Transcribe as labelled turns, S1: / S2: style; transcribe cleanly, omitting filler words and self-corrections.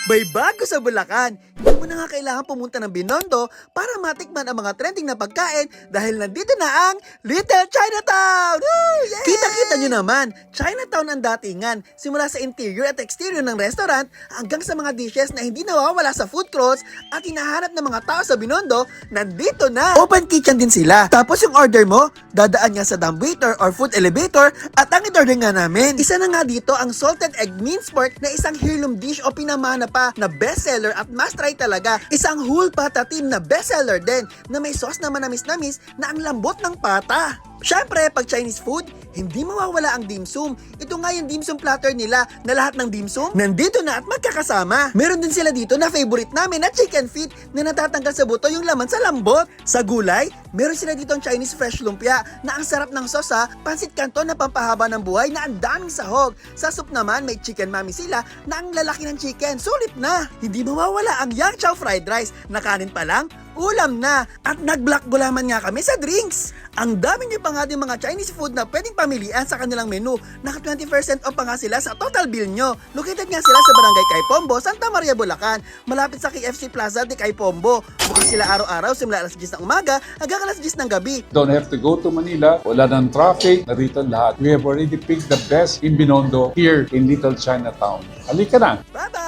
S1: May bago sa Bulacan. Hindi mo na nga kailangan pumunta ng Binondo para matikman ang mga trending na pagkain dahil nandito na ang Little Chinatown! Woo! Yeah! Kita-kita nyo naman, Chinatown ang datingan. Simula sa interior at exterior ng restaurant hanggang sa mga dishes na hindi nawawala sa food courts at hinahanap ng mga tao sa Binondo, nandito na! Open kitchen din sila. Tapos yung order mo, dadaan nga sa dumbwaiter or food elevator at ang in-order nga namin. Isa na nga dito ang salted egg minced pork na isang heirloom dish o pinamana pa na bestseller at must try talaga. Isang whole pata team na bestseller din na may sauce na manamis-namis na ang lambot ng pata. Siyempre, pag Chinese food, hindi mawawala ang dim sum. Ito nga yung dim sum platter nila na lahat ng dim sum nandito na at magkakasama. Meron din sila dito na favorite namin na chicken feet na natatanggal sa buto yung laman sa lambot. Sa gulay, meron sila dito ang Chinese fresh lumpia na ang sarap ng sauce ha, pansit canton na pampahaba ng buhay na ang daming sahog. Sa soup naman, may chicken mami sila na ang lalaki ng chicken. Sulit na! Hindi mawawala ang yang chow fried rice na kanin pa lang, ulam na! At nag-black gulaman nga kami sa drinks! Ang dami niyo pa nga din mga Chinese food na pwedeng pamilian sa kanilang menu. Naka 20% off pa nga sila sa total bill nyo. Located nga sila sa Barangay Caipombo, Santa Maria, Bulacan. Malapit sa KFC Plaza de Caipombo. Bukas sila araw-araw simula alas 10 ng umaga hanggang alas 10 ng gabi.
S2: Don't have to go to Manila. Wala ng traffic. Narito lahat. We have already picked the best in Binondo here in Little Chinatown. Halika na!
S1: Bye-bye!